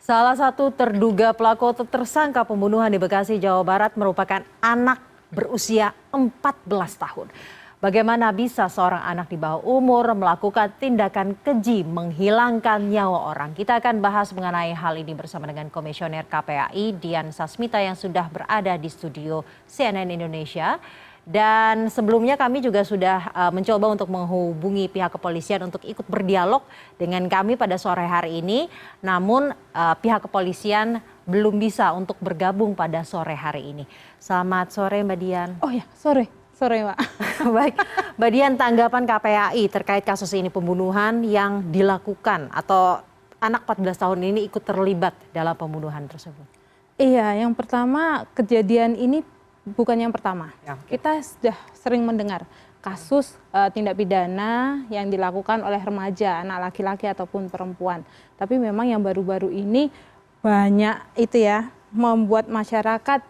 Salah satu terduga pelaku atau tersangka pembunuhan di Bekasi, Jawa Barat merupakan anak berusia 14 tahun. Bagaimana bisa seorang anak di bawah umur melakukan tindakan keji menghilangkan nyawa orang? Kita akan bahas mengenai hal ini bersama dengan Komisioner KPAI Dian Sasmita yang sudah berada di studio CNN Indonesia. Dan sebelumnya kami juga sudah mencoba untuk menghubungi pihak kepolisian untuk ikut berdialog dengan kami pada sore hari ini. Namun pihak kepolisian belum bisa untuk bergabung pada sore hari ini. Selamat sore Mbak Dian. Oh ya, sore Mbak. Baik, Mbak Dian, tanggapan KPAI terkait kasus ini, pembunuhan yang dilakukan atau anak 14 tahun ini ikut terlibat dalam pembunuhan tersebut. Iya, yang pertama kejadian ini bukan yang pertama. Ya. Kita sudah sering mendengar kasus tindak pidana yang dilakukan oleh remaja, anak laki-laki ataupun perempuan. Tapi memang yang baru-baru ini banyak itu ya, membuat masyarakat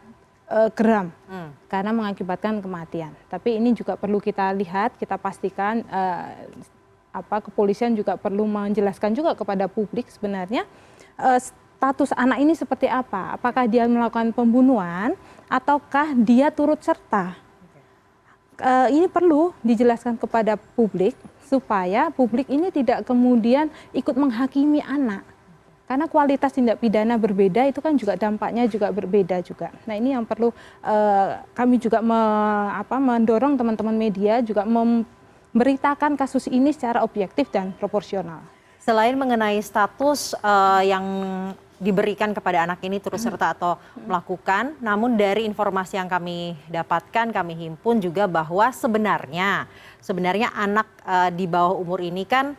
geram karena mengakibatkan kematian. Tapi ini juga perlu kita lihat, kita pastikan kepolisian juga perlu menjelaskan juga kepada publik sebenarnya status anak ini seperti apa. Apakah dia melakukan pembunuhan ataukah dia turut serta. Ini perlu dijelaskan kepada publik supaya publik ini tidak kemudian ikut menghakimi anak. Karena kualitas tindak pidana berbeda itu kan juga dampaknya juga berbeda juga. Nah ini yang perlu kami juga mendorong teman-teman media juga memberitakan kasus ini secara objektif dan proporsional. Selain mengenai status yang diberikan kepada anak ini turut serta atau melakukan, namun dari informasi yang kami dapatkan, kami himpun juga bahwa sebenarnya anak di bawah umur ini kan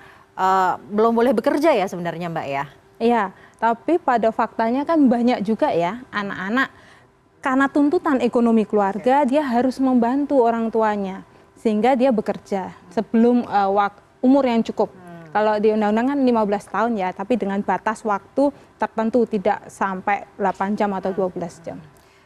belum boleh bekerja ya sebenarnya Mbak ya? Iya, tapi pada faktanya kan banyak juga ya anak-anak karena tuntutan ekonomi keluarga dia harus membantu orang tuanya sehingga dia bekerja sebelum umur yang cukup. Kalau di undang-undang kan 15 tahun ya, tapi dengan batas waktu tertentu tidak sampai 8 jam atau 12 jam.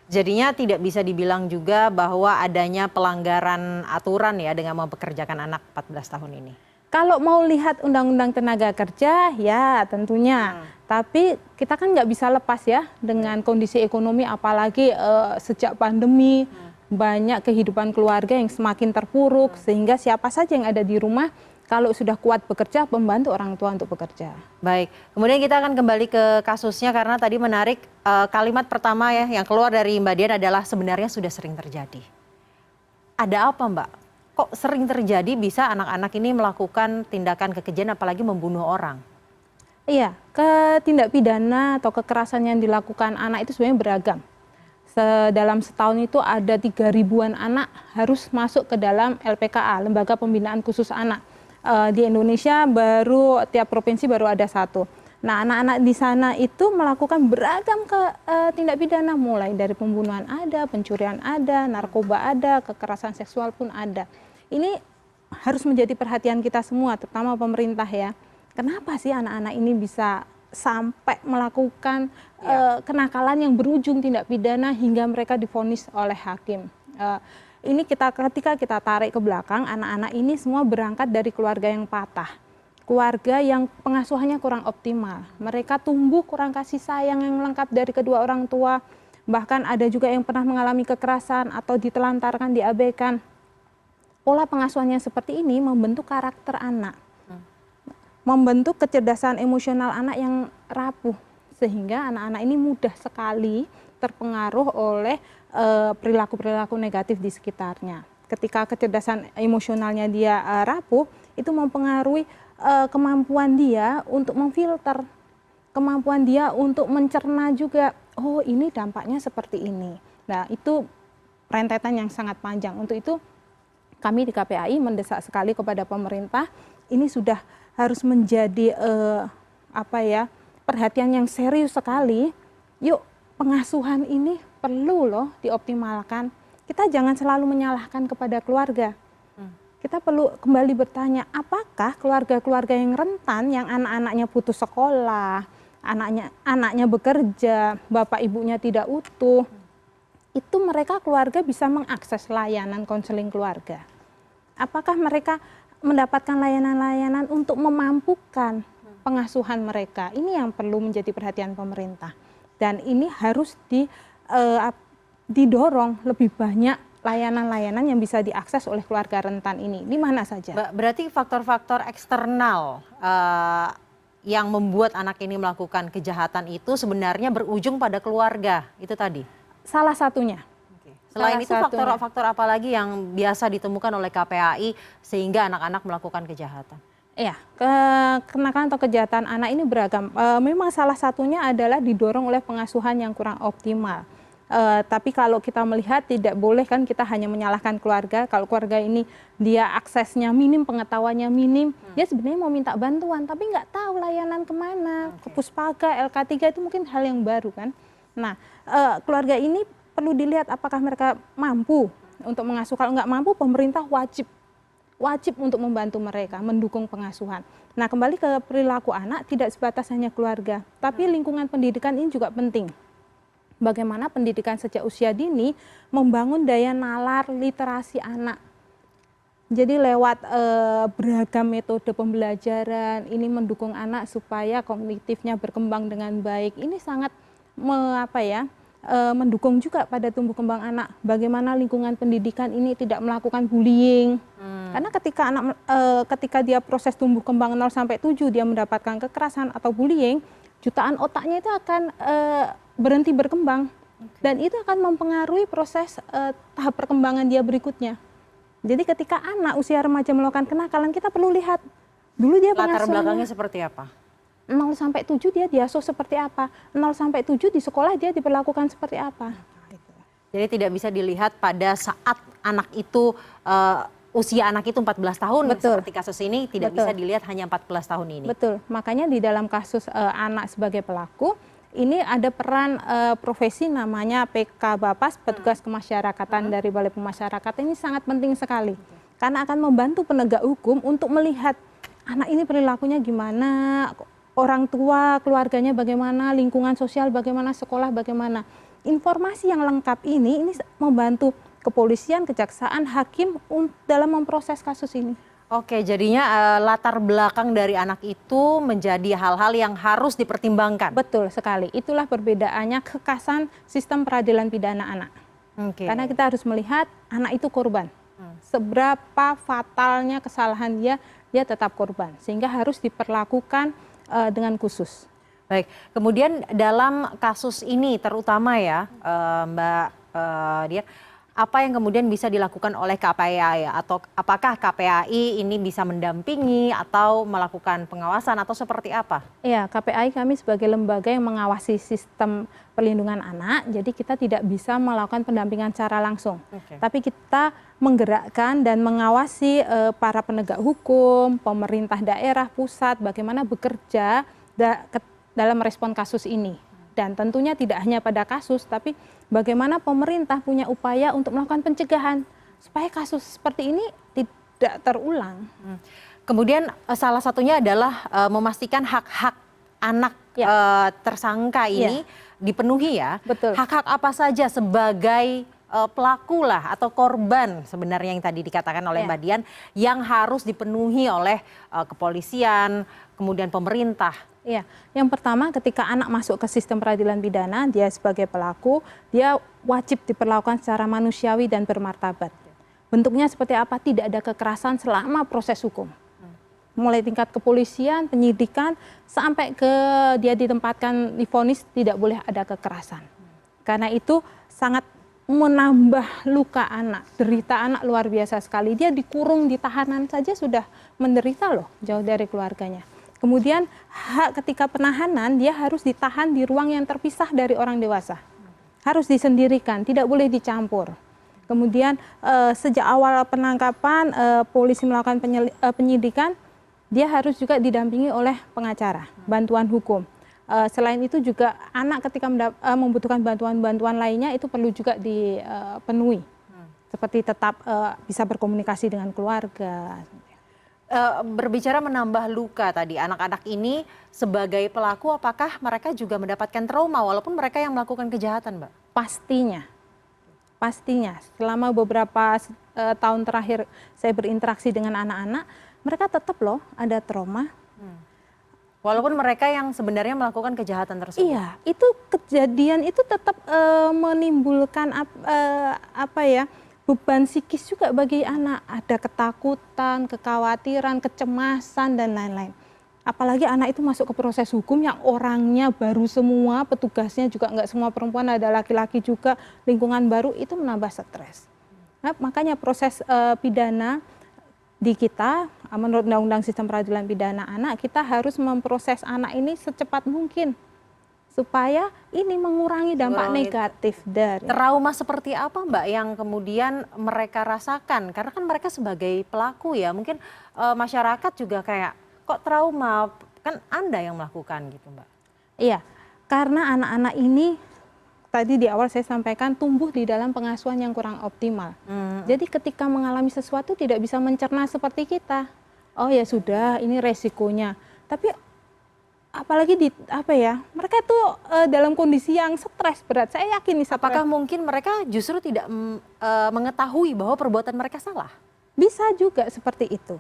Jadinya tidak bisa dibilang juga bahwa adanya pelanggaran aturan ya dengan mempekerjakan anak 14 tahun ini. Kalau mau lihat undang-undang tenaga kerja ya tentunya, tapi kita kan nggak bisa lepas ya dengan kondisi ekonomi apalagi sejak pandemi banyak kehidupan keluarga yang semakin terpuruk sehingga siapa saja yang ada di rumah kalau sudah kuat bekerja membantu orang tua untuk bekerja. Baik, kemudian kita akan kembali ke kasusnya karena tadi menarik kalimat pertama ya yang keluar dari Mbak Dian adalah sebenarnya sudah sering terjadi. Ada apa Mbak? Kok sering terjadi bisa anak-anak ini melakukan tindakan kekejian apalagi membunuh orang? Iya, tindak pidana atau kekerasan yang dilakukan anak itu sebenarnya beragam. Dalam setahun itu ada 3.000-an anak harus masuk ke dalam LPKA, Lembaga Pembinaan Khusus Anak. Di Indonesia baru tiap provinsi baru ada satu. Nah, anak-anak di sana itu melakukan beragam tindak pidana, mulai dari pembunuhan ada, pencurian ada, narkoba ada, kekerasan seksual pun ada. Ini harus menjadi perhatian kita semua, terutama pemerintah ya. Kenapa sih anak-anak ini bisa sampai melakukan kenakalan yang berujung tindak pidana hingga mereka divonis oleh hakim? Ini ketika kita tarik ke belakang, anak-anak ini semua berangkat dari keluarga yang patah. Keluarga yang pengasuhannya kurang optimal. Mereka tumbuh kurang kasih sayang yang lengkap dari kedua orang tua. Bahkan ada juga yang pernah mengalami kekerasan atau ditelantarkan, diabaikan. Pola pengasuhannya seperti ini membentuk karakter anak. Membentuk kecerdasan emosional anak yang rapuh. Sehingga anak-anak ini mudah sekali terpengaruh oleh perilaku-perilaku negatif di sekitarnya. Ketika kecerdasan emosionalnya dia rapuh, itu mempengaruhi kemampuan dia untuk memfilter, kemampuan dia untuk mencerna juga, oh ini dampaknya seperti ini. Nah itu rentetan yang sangat panjang. Untuk itu kami di KPAI mendesak sekali kepada pemerintah, ini sudah harus menjadi perhatian yang serius sekali. Yuk pengasuhan ini perlu loh dioptimalkan. Kita jangan selalu menyalahkan kepada keluarga. Kita perlu kembali bertanya, apakah keluarga-keluarga yang rentan, yang anak-anaknya putus sekolah, anaknya bekerja, bapak ibunya tidak utuh, itu mereka keluarga bisa mengakses layanan konseling keluarga. Apakah mereka mendapatkan layanan-layanan untuk memampukan pengasuhan mereka. Ini yang perlu menjadi perhatian pemerintah. Dan ini harus didorong lebih banyak layanan-layanan yang bisa diakses oleh keluarga rentan ini. Di mana saja? Berarti faktor-faktor eksternal yang membuat anak ini melakukan kejahatan itu sebenarnya berujung pada keluarga, itu tadi? Salah satunya. Selain itu faktor-faktor apa lagi yang biasa ditemukan oleh KPAI sehingga anak-anak melakukan kejahatan? Iya, kenakalan atau kejahatan anak ini beragam. Memang salah satunya adalah didorong oleh pengasuhan yang kurang optimal. Tapi kalau kita melihat tidak boleh kan kita hanya menyalahkan keluarga. Kalau keluarga ini dia aksesnya minim, pengetahuannya minim, dia sebenarnya mau minta bantuan tapi nggak tahu layanan kemana, ke Puspaga, LK3 itu mungkin hal yang baru kan. Nah, keluarga ini perlu dilihat apakah mereka mampu untuk mengasuh. Kalau nggak mampu, pemerintah wajib untuk membantu mereka, mendukung pengasuhan. Nah, kembali ke perilaku anak, tidak sebatas hanya keluarga, tapi lingkungan pendidikan ini juga penting. Bagaimana pendidikan sejak usia dini membangun daya nalar literasi anak. Jadi lewat beragam metode pembelajaran, ini mendukung anak supaya kognitifnya berkembang dengan baik. Ini sangat mendukung juga pada tumbuh kembang anak. Bagaimana lingkungan pendidikan ini tidak melakukan bullying. Karena ketika dia proses tumbuh kembang 0 sampai 7 dia mendapatkan kekerasan atau bullying, jutaan otaknya itu akan berhenti berkembang. Dan itu akan mempengaruhi proses tahap perkembangan dia berikutnya. Jadi ketika anak usia remaja melakukan kenakalan, kita perlu lihat dulu dia latar belakangnya seperti apa? 0 sampai 7 dia diasuh seperti apa, 0 sampai 7 di sekolah dia diperlakukan seperti apa. Jadi tidak bisa dilihat pada saat anak itu, usia anak itu 14 tahun. Betul. Seperti kasus ini tidak bisa dilihat hanya 14 tahun ini. Betul, makanya di dalam kasus anak sebagai pelaku, ini ada peran profesi namanya PK Bapas, petugas kemasyarakatan dari Balai Pemasyarakatan, ini sangat penting sekali. Karena akan membantu penegak hukum untuk melihat anak ini perilakunya gimana, orang tua, keluarganya bagaimana, lingkungan sosial bagaimana, sekolah bagaimana. Informasi yang lengkap ini membantu kepolisian, kejaksaan, hakim dalam memproses kasus ini. Oke, jadinya latar belakang dari anak itu menjadi hal-hal yang harus dipertimbangkan. Betul sekali, itulah perbedaannya kekasan sistem peradilan pidana anak. Karena kita harus melihat anak itu korban. Seberapa fatalnya kesalahan dia tetap korban. Sehingga harus diperlakukan dengan khusus. Baik, kemudian dalam kasus ini terutama ya Mbak Dian, apa yang kemudian bisa dilakukan oleh KPAI atau apakah KPAI ini bisa mendampingi atau melakukan pengawasan atau seperti apa? Iya, KPAI kami sebagai lembaga yang mengawasi sistem perlindungan anak, jadi kita tidak bisa melakukan pendampingan secara langsung. Tapi kita menggerakkan dan mengawasi para penegak hukum, pemerintah daerah, pusat, bagaimana bekerja dalam merespon kasus ini. Dan tentunya tidak hanya pada kasus, tapi bagaimana pemerintah punya upaya untuk melakukan pencegahan supaya kasus seperti ini tidak terulang. Kemudian salah satunya adalah memastikan hak-hak anak tersangka ini dipenuhi ya. Betul. Hak-hak apa saja sebagai pelaku lah atau korban sebenarnya yang tadi dikatakan oleh Mbak Dian yang harus dipenuhi oleh kepolisian, kemudian pemerintah. Iya, yang pertama ketika anak masuk ke sistem peradilan pidana, dia sebagai pelaku, dia wajib diperlakukan secara manusiawi dan bermartabat. Bentuknya seperti apa? Tidak ada kekerasan selama proses hukum. Mulai tingkat kepolisian, penyidikan, sampai ke dia ditempatkan divonis tidak boleh ada kekerasan. Karena itu sangat menambah luka anak, derita anak luar biasa sekali. Dia dikurung di tahanan saja sudah menderita loh, jauh dari keluarganya. Kemudian ketika penahanan dia harus ditahan di ruang yang terpisah dari orang dewasa. Harus disendirikan, tidak boleh dicampur. Kemudian sejak awal penangkapan polisi melakukan penyidikan, dia harus juga didampingi oleh pengacara, bantuan hukum. Selain itu juga anak ketika membutuhkan bantuan-bantuan lainnya itu perlu juga dipenuhi. Seperti tetap bisa berkomunikasi dengan keluarga. Berbicara menambah luka tadi, anak-anak ini sebagai pelaku apakah mereka juga mendapatkan trauma walaupun mereka yang melakukan kejahatan, Mbak? Pastinya. Selama beberapa tahun terakhir saya berinteraksi dengan anak-anak, mereka tetap loh ada trauma. Walaupun mereka yang sebenarnya melakukan kejahatan tersebut. Iya, itu kejadian itu tetap menimbulkan apa ya, beban psikis juga bagi anak. Ada ketakutan, kekhawatiran, kecemasan dan lain-lain. Apalagi anak itu masuk ke proses hukum yang orangnya baru semua, petugasnya juga nggak semua perempuan, ada laki-laki juga, lingkungan baru, itu menambah stres. Nah, makanya proses pidana di kita, menurut Undang-Undang Sistem Peradilan Pidana Anak, kita harus memproses anak ini secepat mungkin supaya ini mengurangi dampak negatif dari trauma seperti apa Mbak yang kemudian mereka rasakan, karena kan mereka sebagai pelaku ya, mungkin masyarakat juga kayak kok trauma, kan Anda yang melakukan gitu Mbak. Iya, karena anak-anak ini tadi di awal saya sampaikan tumbuh di dalam pengasuhan yang kurang optimal. Jadi ketika mengalami sesuatu tidak bisa mencerna seperti kita. Oh ya sudah, ini resikonya. Tapi apalagi di apa ya, mereka itu dalam kondisi yang stres berat. Saya yakin nih. Apakah mungkin mereka justru tidak mengetahui bahwa perbuatan mereka salah? Bisa juga seperti itu.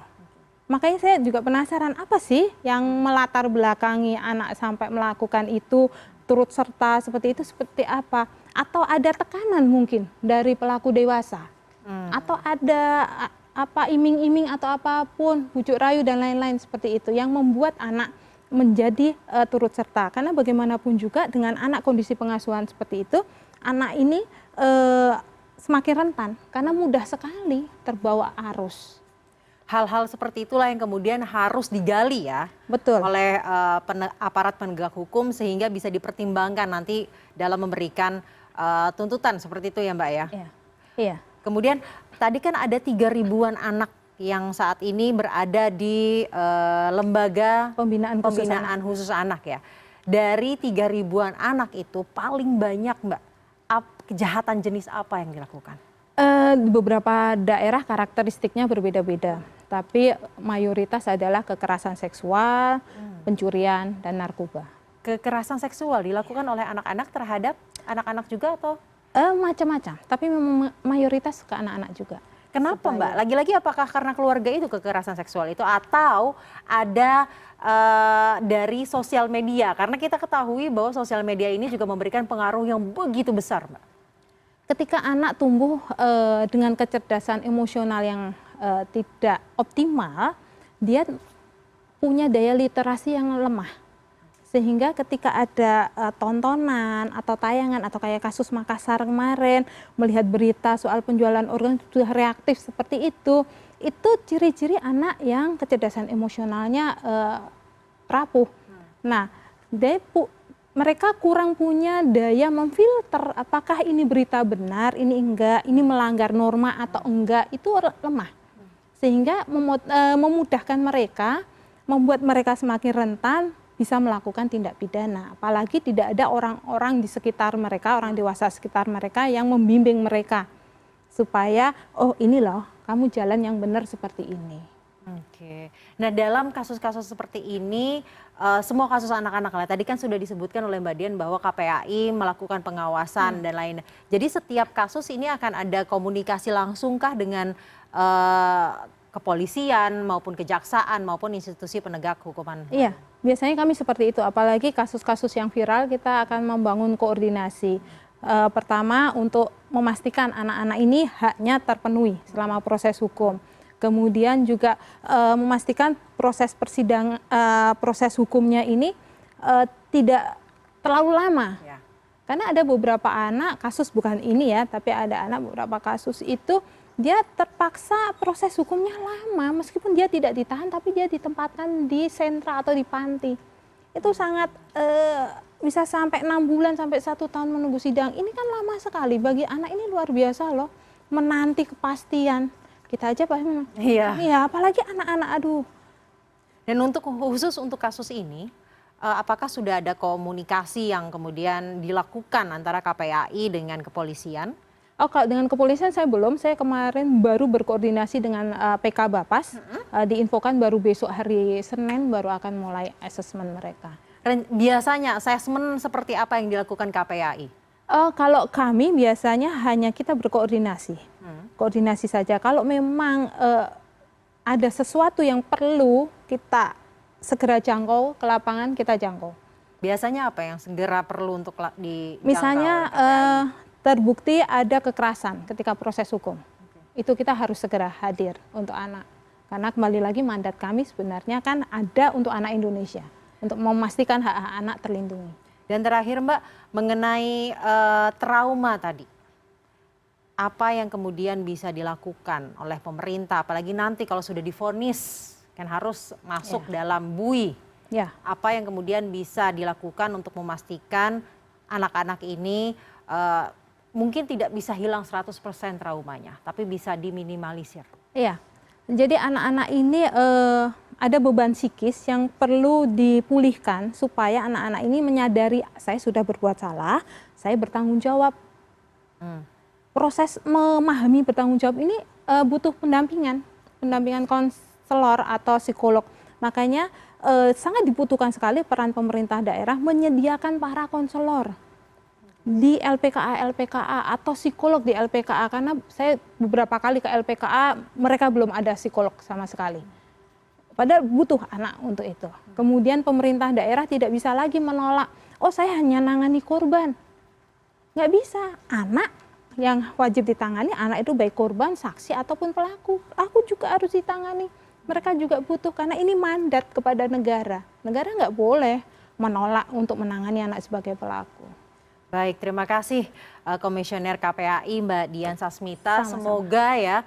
Makanya saya juga penasaran apa sih yang melatar belakangi anak sampai melakukan itu, turut serta seperti itu seperti apa? Atau ada tekanan mungkin dari pelaku dewasa? Atau ada apa iming-iming atau apapun, bujuk rayu dan lain-lain seperti itu yang membuat anak menjadi turut serta. Karena bagaimanapun juga dengan anak kondisi pengasuhan seperti itu, anak ini semakin rentan karena mudah sekali terbawa arus. Hal-hal seperti itulah yang kemudian harus digali ya. Betul. Oleh aparat penegak hukum sehingga bisa dipertimbangkan nanti dalam memberikan tuntutan seperti itu ya Mbak ya. Iya. Iya. Kemudian tadi kan ada 3.000-an anak yang saat ini berada di lembaga pembinaan khusus anak ya. Dari 3.000-an anak itu paling banyak Mbak, kejahatan jenis apa yang dilakukan? Di beberapa daerah karakteristiknya berbeda-beda, tapi mayoritas adalah kekerasan seksual, pencurian, dan narkoba. Kekerasan seksual dilakukan oleh anak-anak terhadap anak-anak juga atau? Macam-macam, tapi mayoritas ke anak-anak juga. Kenapa Mbak? Lagi-lagi apakah karena keluarga itu kekerasan seksual itu atau ada dari sosial media? Karena kita ketahui bahwa sosial media ini juga memberikan pengaruh yang begitu besar Mbak. Ketika anak tumbuh dengan kecerdasan emosional yang tidak optimal, dia punya daya literasi yang lemah. Sehingga ketika ada tontonan atau tayangan atau kayak kasus Makassar kemarin, melihat berita soal penjualan organ sudah reaktif seperti itu ciri-ciri anak yang kecerdasan emosionalnya rapuh. Nah, mereka kurang punya daya memfilter apakah ini berita benar, ini enggak, ini melanggar norma atau enggak, itu lemah. Sehingga memudahkan mereka, membuat mereka semakin rentan bisa melakukan tindak pidana. Apalagi tidak ada orang-orang di sekitar mereka, orang dewasa sekitar mereka yang membimbing mereka. Supaya, oh ini loh, kamu jalan yang benar seperti ini. Oke. Nah dalam kasus-kasus seperti ini, semua kasus anak-anak lah, tadi kan sudah disebutkan oleh Mbak Dian bahwa KPAI melakukan pengawasan dan lain. Jadi setiap kasus ini akan ada komunikasi langsungkah dengan kepolisian maupun kejaksaan maupun institusi penegak hukuman? Iya, biasanya kami seperti itu. Apalagi kasus-kasus yang viral kita akan membangun koordinasi. Pertama untuk memastikan anak-anak ini haknya terpenuhi selama proses hukum. Kemudian juga memastikan proses persidangan, proses hukumnya ini tidak terlalu lama. Ya. Karena ada beberapa anak, kasus bukan ini ya, tapi ada anak beberapa kasus itu dia terpaksa proses hukumnya lama, meskipun dia tidak ditahan, tapi dia ditempatkan di sentra atau di panti. Itu sangat bisa sampai 6 bulan sampai 1 tahun menunggu sidang. Ini kan lama sekali, bagi anak ini luar biasa loh, menanti kepastian. Kita aja pasti memang. Iya. Iya, apalagi anak-anak, aduh. Dan khusus untuk kasus ini, apakah sudah ada komunikasi yang kemudian dilakukan antara KPAI dengan kepolisian? Oh, kalau dengan kepolisian saya belum. Saya kemarin baru berkoordinasi dengan PK Bapas. Diinfokan baru besok hari Senin baru akan mulai asesmen mereka. Biasanya asesmen seperti apa yang dilakukan KPAI? Kalau kami biasanya hanya kita berkoordinasi. Koordinasi saja. Kalau memang ada sesuatu yang perlu kita segera jangkau ke lapangan, kita jangkau. Biasanya apa yang segera perlu untuk dijangkau? Misalnya oleh KPAI? terbukti ada kekerasan ketika proses hukum, itu kita harus segera hadir untuk anak. Karena kembali lagi mandat kami sebenarnya kan ada untuk anak Indonesia, untuk memastikan hak-hak anak terlindungi. Dan terakhir Mbak, mengenai trauma tadi, apa yang kemudian bisa dilakukan oleh pemerintah, apalagi nanti kalau sudah divonis kan harus masuk dalam bui. Ya. Apa yang kemudian bisa dilakukan untuk memastikan anak-anak ini mungkin tidak bisa hilang 100% traumanya, tapi bisa diminimalisir. Iya, jadi anak-anak ini ada beban psikis yang perlu dipulihkan supaya anak-anak ini menyadari saya sudah berbuat salah, saya bertanggung jawab. Proses memahami bertanggung jawab ini butuh pendampingan konselor atau psikolog. Makanya sangat dibutuhkan sekali peran pemerintah daerah menyediakan para konselor di LPKA atau psikolog di LPKA, karena saya beberapa kali ke LPKA mereka belum ada psikolog sama sekali. Padahal butuh anak untuk itu. Kemudian pemerintah daerah tidak bisa lagi menolak, oh saya hanya nangani korban. Nggak bisa, anak yang wajib ditangani, anak itu baik korban, saksi ataupun pelaku. Pelaku juga harus ditangani. Mereka juga butuh, karena ini mandat kepada negara. Negara nggak boleh menolak untuk menangani anak sebagai pelaku. Baik, terima kasih Komisioner KPAI Mbak Dian Sasmita. Sama-sama. Semoga ya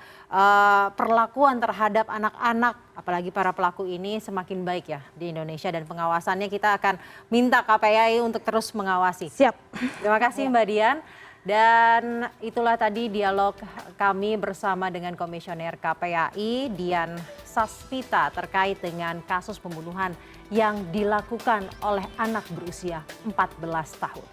perlakuan terhadap anak-anak, apalagi para pelaku ini semakin baik ya di Indonesia, dan pengawasannya kita akan minta KPAI untuk terus mengawasi. Siap. Terima kasih Mbak Dian. Dan itulah tadi dialog kami bersama dengan Komisioner KPAI Dian Sasmita terkait dengan kasus pembunuhan yang dilakukan oleh anak berusia 14 tahun.